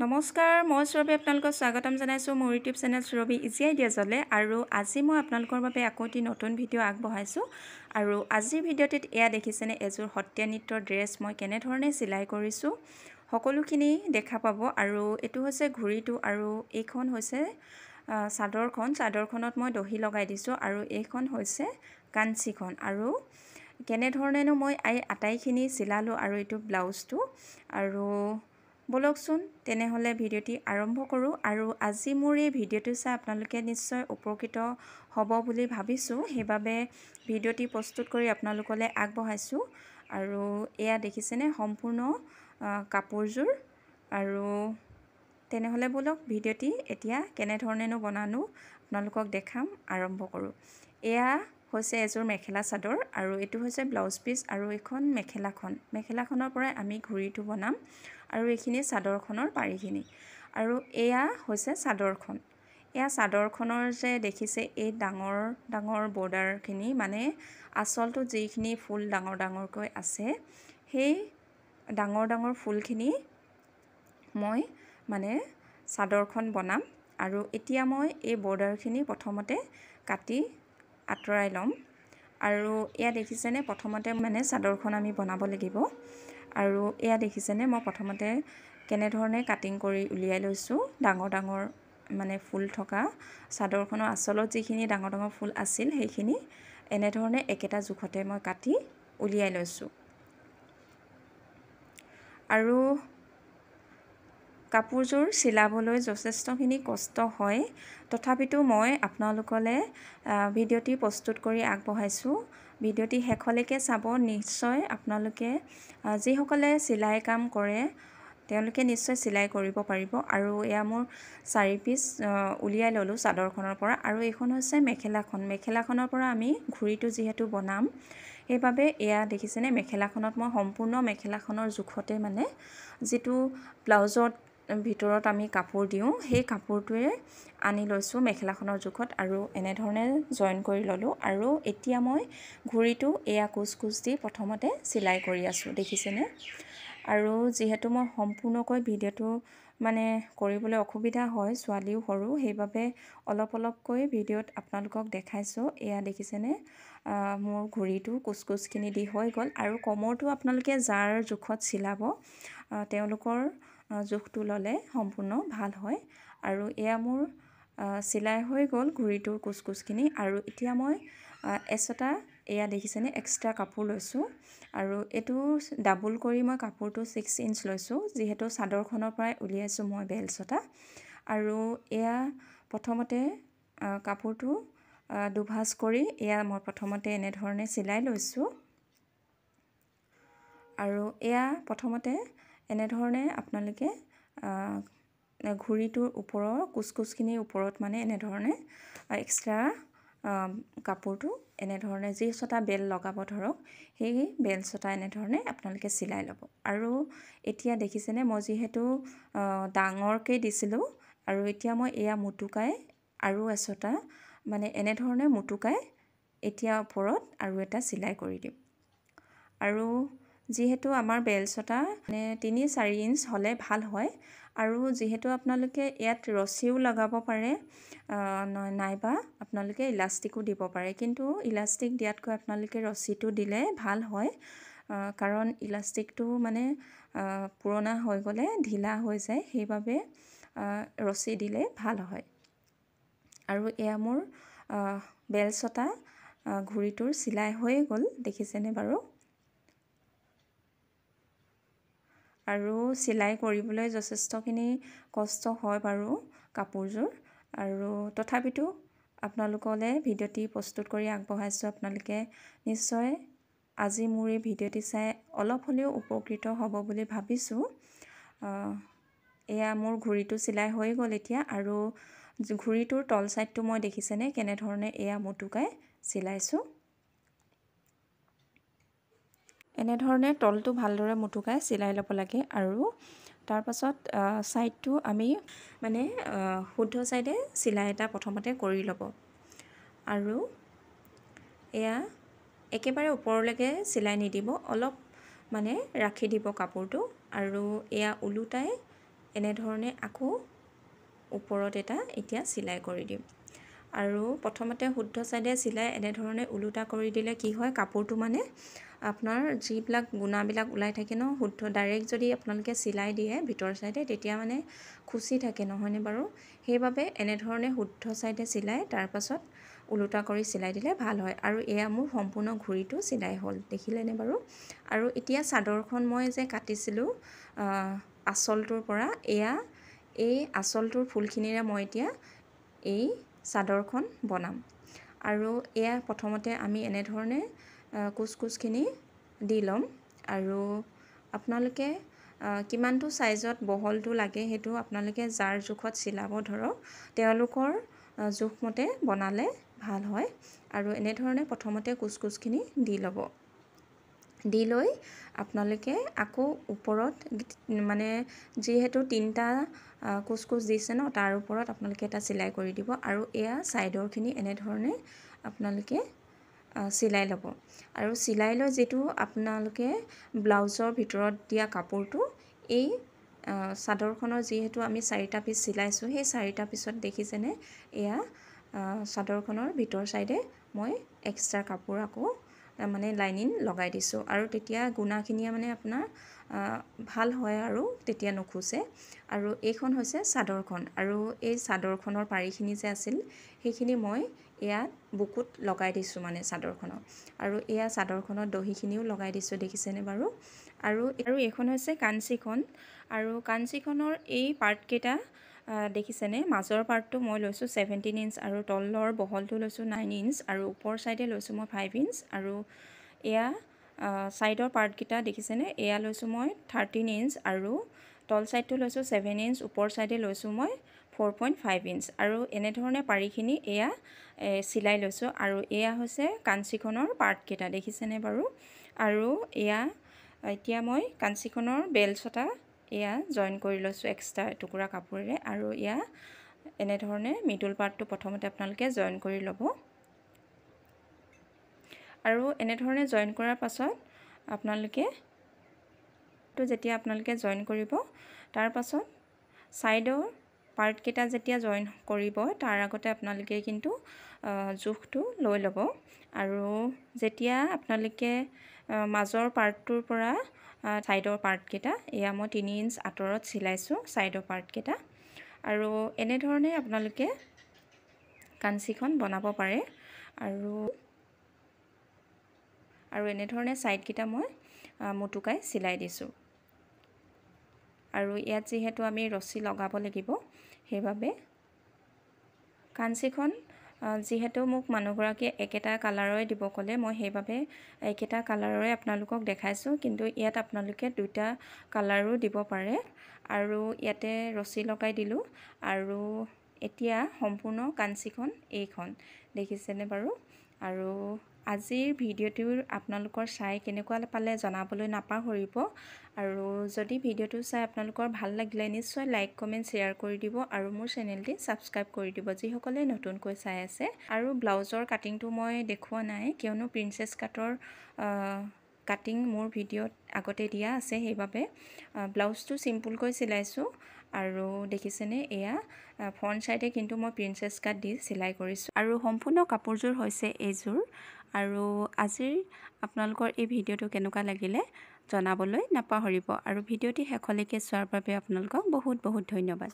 নমস্কাৰ, মই সুৰভি আপোনালোকক স্বাগতম জনাইছোঁ মোৰ ইউটিউব চেনেল সুৰভি ইজি আইডিয়াজলে। আৰু আজি মই আপোনালোকৰ বাবে আকৌ এটি নতুন ভিডিঅ' আগবঢ়াইছোঁ। আৰু আজিৰ ভিডিঅ'টিত এয়া দেখিছেনে, এযোৰ সত্ৰীয়া নৃত্যৰ ড্ৰেছ মই কেনেধৰণে চিলাই কৰিছোঁ সকলোখিনি দেখা পাব। আৰু এইটো হৈছে ঘড়ীটো, আৰু এইখন হৈছে চাদৰখনত মই দহি লগাই দিছোঁ, আৰু এইখন হৈছে কাঞ্চিখন। আৰু কেনেধৰণেনো মই আটাইখিনি চিলালোঁ, আৰু এইটো ব্লাউজটো। আৰু বলকচোন তেনেহ'লে ভিডিঅ'টি আৰম্ভ কৰোঁ। আৰু আজি মোৰ এই ভিডিঅ'টো চাই আপোনালোকে নিশ্চয় উপকৃত হ'ব বুলি ভাবিছোঁ, সেইবাবে ভিডিঅ'টি প্ৰস্তুত কৰি আপোনালোকলৈ আগবঢ়াইছোঁ। আৰু এয়া দেখিছেনে সম্পূৰ্ণ কাপোৰযোৰ। আৰু তেনেহ'লে বলক ভিডিঅ'টি এতিয়া কেনেধৰণেনো বনালোঁ আপোনালোকক দেখাম, আৰম্ভ কৰোঁ। এয়া হৈছে এযোৰ মেখেলা চাদৰ, আৰু এইটো হৈছে ব্লাউজ পিচ, আৰু এইখন মেখেলাখনৰ পৰাই আমি ঘড়ীটো বনাম, আৰু এইখিনি চাদৰখনৰ পাৰিখিনি। আৰু এয়া হৈছে চাদৰখন। এয়া চাদৰখনৰ যে দেখিছে এই ডাঙৰ ডাঙৰ বৰ্ডাৰখিনি, মানে আঁচলটো যিখিনি ফুল ডাঙৰ ডাঙৰকৈ আছে, সেই ডাঙৰ ডাঙৰ ফুলখিনি মই মানে চাদৰখন বনাম। আৰু এতিয়া মই এই বৰ্ডাৰখিনি প্ৰথমতে কাটি আঁতৰাই ল'ম। আৰু এয়া দেখিছেনে, প্ৰথমতে মানে চাদৰখন আমি বনাব লাগিব। আৰু এয়া দেখিছেনে, মই প্ৰথমতে কেনেধৰণে কাটিং কৰি উলিয়াই লৈছোঁ। ডাঙৰ ডাঙৰ মানে ফুল থকা চাদৰখনৰ আঁচলত যিখিনি ডাঙৰ ডাঙৰ ফুল আছিল, সেইখিনি এনেধৰণে একেটা জোখতে মই কাটি উলিয়াই লৈছোঁ। আৰু কাপোৰযোৰ চিলাবলৈ যথেষ্টখিনি কষ্ট হয়, তথাপিতো মই আপোনালোকলৈ ভিডিঅ'টি প্ৰস্তুত কৰি আগবঢ়াইছোঁ। ভিডিঅ'টি শেষলৈকে চাব নিশ্চয়। আপোনালোকে যিসকলে চিলাই কাম কৰে তেওঁলোকে নিশ্চয় চিলাই কৰিব পাৰিব। আৰু এয়া মোৰ 4 পিচ উলিয়াই ল'লোঁ চাদৰখনৰ পৰা। আৰু এইখন হৈছে মেখেলাখনৰ পৰা আমি ঘড়ীটো যিহেতু বনাম, সেইবাবে এয়া দেখিছেনে, মেখেলাখনত মই সম্পূৰ্ণ মেখেলাখনৰ জোখতে, মানে যিটো ব্লাউজত ভিতৰত আমি কাপোৰ দিওঁ, সেই কাপোৰটোৱে আনি লৈছোঁ মেখেলাখনৰ জোখত, আৰু এনেধৰণে জইন কৰি ল'লোঁ। আৰু এতিয়া মই ঘড়ীটো এয়া কোচ দি প্ৰথমতে চিলাই কৰি আছোঁ, দেখিছেনে। আৰু যিহেতু মই সম্পূৰ্ণকৈ ভিডিঅ'টো মানে কৰিবলৈ অসুবিধা হয়, ছোৱালীও সৰু, সেইবাবে অলপকৈ ভিডিঅ'ত আপোনালোকক দেখাইছোঁ। এয়া দেখিছেনে, মোৰ ঘড়ীটো কোচখিনি দি হৈ গ'ল। আৰু কমৰটো আপোনালোকে যাৰ জোখত চিলাব তেওঁলোকৰ জোখটো ল'লে সম্পূৰ্ণ ভাল হয়। আৰু এয়া মোৰ চিলাই হৈ গ'ল ঘড়ীটোৰ কোচখিনি। আৰু এতিয়া মই এয়া দেখিছেনে, এক্সট্ৰা কাপোৰ লৈছোঁ। আৰু এইটো ডাবুল কৰি মই কাপোৰটো 6 ইঞ্চ লৈছোঁ, যিহেতু চাদৰখনৰ পৰাই উলিয়াইছোঁ মই বেলচটা। আৰু এয়া প্ৰথমতে কাপোৰটো দুভাঁজ কৰি এয়া মই প্ৰথমতে এনেধৰণে চিলাই লৈছোঁ। আৰু এয়া প্ৰথমতে এনেধৰণে আপোনালোকে ঘড়ীটোৰ ওপৰৰ কোচখিনিৰ ওপৰত মানে এনেধৰণে এক্সট্ৰা কাপোৰটো এনেধৰণে যি চটা বেল লগাব ধৰক, সেই বেল চটা এনেধৰণে আপোনালোকে চিলাই ল'ব। আৰু এতিয়া দেখিছেনে, মই যিহেতু ডাঙৰকৈ দিছিলোঁ, আৰু এতিয়া মই এয়া মুটুকাই আৰু এচটা মানে এনেধৰণে মুটুকাই এতিয়া ওপৰত আৰু এটা চিলাই কৰি দিম। আৰু যিহেতু আমাৰ বেলচটা মানে 3-4 ইঞ্চ হ'লে ভাল হয়। আৰু যিহেতু আপোনালোকে ইয়াত ৰছীও লগাব পাৰে, নাইবা আপোনালোকে ইলাষ্টিকো দিব পাৰে, কিন্তু ইলাষ্টিক দিয়াতকৈ আপোনালোকে ৰছীটো দিলে ভাল হয়। কাৰণ ইলাষ্টিকটো মানে পুৰণা হৈ গ'লে ঢিলা হৈ যায়, সেইবাবে ৰছী দিলে ভাল হয়। আৰু এয়া মোৰ বেলচটা ঘড়ীটোৰ চিলাই হৈ গ'ল, দেখিছেনে বাৰু। আৰু চিলাই কৰিবলৈ যথেষ্টখিনি কষ্ট হয় বাৰু কাপোৰযোৰ। আৰু তথাপিতো আপোনালোকলৈ ভিডিঅ'টি প্ৰস্তুত কৰি আগবঢ়াইছোঁ। আপোনালোকে নিশ্চয় আজি মোৰ এই ভিডিঅ'টি চাই অলপ হ'লেও উপকৃত হ'ব বুলি ভাবিছোঁ। এয়া মোৰ ঘড়ীটো চিলাই হৈ গ'ল এতিয়া। আৰু ঘড়ীটোৰ তল ছাইডটো মই দেখিছেনে কেনেধৰণে এয়া মুটুকাই চিলাইছোঁ। এনেধৰণে তলটো ভালদৰে মুটুকাই চিলাই ল'ব লাগে। আৰু তাৰপাছত ছাইডটো আমি মানে শুদ্ধ ছাইডে চিলাই এটা প্ৰথমতে কৰি ল'ব। আৰু এয়া একেবাৰে ওপৰলৈকে চিলাই নিদিব, অলপ মানে ৰাখি দিব কাপোৰটো। আৰু এয়া ওলোটাই এনেধৰণে আকৌ ওপৰত এটা এতিয়া চিলাই কৰি দিম। আৰু প্ৰথমতে শুদ্ধ চাইডে চিলাই এনেধৰণে ওলোটা কৰি দিলে কি হয়, কাপোৰটো মানে আপোনাৰ যিবিলাক গুণাবিলাক ওলাই থাকে ন, শুদ্ধ ডাইৰেক্ট যদি আপোনালোকে চিলাই দিয়ে ভিতৰ চাইডে তেতিয়া মানে খুচি থাকে, নহয়নে বাৰু? সেইবাবে এনেধৰণে শুদ্ধ চাইডে চিলাই তাৰপাছত ওলোটা কৰি চিলাই দিলে ভাল হয়। আৰু এয়া মোৰ সম্পূৰ্ণ ঘূৰিটো চিলাই হ'ল, দেখিলেনে বাৰু? আৰু এতিয়া চাদৰখন মই যে কাটিছিলোঁ আঁচলটোৰ পৰা, এয়া এই আঁচলটোৰ ফুলখিনিৰে মই এতিয়া এই চাদৰখন বনাম। আৰু এয়া প্ৰথমতে আমি এনেধৰণে কুচখিনি দি ল'ম। আৰু আপোনালোকে কিমানটো চাইজত বহলটো লাগে সেইটো আপোনালোকে যাৰ জোখত চিলাব ধৰক তেওঁলোকৰ জোখমতে বনালে ভাল হয়। আৰু এনেধৰণে প্ৰথমতে কুচখিনি দি ল'ব। দি লৈ আপোনালোকে আকৌ ওপৰত মানে যিহেতু 3টা কুচ দিছে ন, তাৰ ওপৰত আপোনালোকে এটা চিলাই কৰি দিব। আৰু এয়া ছাইডৰখিনি এনেধৰণে আপোনালোকে চিলাই ল'ব। আৰু চিলাই লৈ যিটো আপোনালোকে ব্লাউজৰ ভিতৰত দিয়া কাপোৰটো, এই চাদৰখনৰ যিহেতু আমি 4টা পিচ চিলাইছোঁ, সেই 4টা পিছত দেখিছেনে এয়া চাদৰখনৰ ভিতৰ চাইডে মই এক্সট্ৰা কাপোৰ আকৌ মানে লাইনিং লগাই দিছোঁ। আৰু তেতিয়া গুণাখিনিয়ে মানে আপোনাৰ ভাল হয় আৰু তেতিয়া নুখুচে। আৰু এইখন হৈছে চাদৰখন। আৰু এই চাদৰখনৰ পাৰিখিনি যে আছিল সেইখিনি মই ইয়াত বুকুত লগাই দিছোঁ মানে চাদৰখনৰ। আৰু এয়া চাদৰখনৰ দহিখিনিও লগাই দিছোঁ, দেখিছেনে বাৰু? আৰু এইখন হৈছে কাঞ্চীখন। আৰু কাঞ্চীখনৰ এই পাৰ্টকেইটা দেখিছেনে? মাজৰ পাৰ্টটো মই লৈছোঁ 17 ইঞ্চ আৰু তলৰ বহলটো লৈছোঁ 9 ইঞ্চ আৰু ওপৰ চাইডে লৈছোঁ মই 5 ইঞ্চ। আৰু এয়া ছাইডৰ পাৰ্টকেইটা দেখিছেনে? এয়া লৈছোঁ মই 13 ইঞ্চ আৰু তল ছাইডটো লৈছোঁ 7 ইঞ্চ, ওপৰ ছাইডে লৈছোঁ মই 4.5 ইঞ্চ। আৰু এনেধৰণে পাৰিখিনি এয়া চিলাই লৈছোঁ। আৰু এয়া হৈছে কাঞ্চীখনৰ পাৰ্টকেইটা, দেখিছেনে বাৰু? আৰু এয়া এতিয়া মই কাঞ্চীখনৰ বেলচটা এয়া জইন কৰি লৈছোঁ এক্সট্ৰা এটুকুৰা কাপোৰেৰে। আৰু এয়া এনেধৰণে মিডল পাৰ্টটো প্ৰথমতে আপোনালোকে জইন কৰি ল'ব। আৰু এনেধৰণে জইন কৰাৰ পাছত আপোনালোকে যেতিয়া আপোনালোকে জইন কৰিব, তাৰ পাছত ছাইডৰ পাৰ্টকেইটা যেতিয়া জইন কৰিব তাৰ আগতে আপোনালোকে কিন্তু জোখটো লৈ ল'ব। আৰু যেতিয়া আপোনালোকে মাজৰ পাৰ্টটোৰ পৰা ছাইডৰ পাৰ্টকেইটা এয়া মই 3 ইঞ্চ আঁতৰত চিলাইছোঁ ছাইডৰ পাৰ্টকেইটা। আৰু এনেধৰণে আপোনালোকে কাঞ্চীখন বনাব পাৰে। আৰু এনেধৰণে ছাইডকেইটা মই মুটুকাই চিলাই দিছোঁ। আৰু ইয়াত যিহেতু আমি ৰছী লগাব লাগিব সেইবাবে কাঞ্চীখন যিহেতু মোক মানুহগৰাকীয়ে একেটা কালাৰৰে দিব ক'লে, মই সেইবাবে একেটা কালাৰৰে আপোনালোকক দেখাইছোঁ। কিন্তু ইয়াত আপোনালোকে 2টা কালাৰো দিব পাৰে। আৰু ইয়াতে ৰছী লগাই দিলোঁ। আৰু এতিয়া সম্পূৰ্ণ কাঞ্চীখন এইখন, দেখিছেনে বাৰু? আৰু আজিৰ ভিডিঅ'টো আপোনালোকৰ চাই কেনেকুৱা পালে জনাবলৈ নাপাহৰিব। আৰু যদি ভিডিঅ'টো চাই আপোনালোকৰ ভাল লাগিলে নিশ্চয় লাইক, কমেণ্ট, শ্বেয়াৰ কৰি দিব। আৰু মোৰ চেনেলটি ছাবস্ক্ৰাইব কৰি দিব যিসকলে নতুনকৈ চাই আছে। আৰু ব্লাউজৰ কাটিংটো মই দেখুওৱা নাই কিয়নো প্ৰিন্সেছ কাটৰ কাটিং মোৰ ভিডিঅ'ত আগতে দিয়া আছে, সেইবাবে ব্লাউজটো চিম্পুলকৈ চিলাইছোঁ। আৰু দেখিছেনে এয়া ফ্ৰণ্ট চাইডে কিন্তু মই প্ৰিন্সেছ কাট দি চিলাই কৰিছোঁ। আৰু সম্পূৰ্ণ কাপোৰযোৰ হৈছে এইযোৰ। আৰু আজিৰ আপোনালোকৰ এই ভিডিঅ'টো কেনেকুৱা লাগিলে জনাবলৈ নাপাহৰিব। আৰু ভিডিঅ'টি শেষলৈকে চোৱাৰ বাবে আপোনালোকক বহুত বহুত ধন্যবাদ।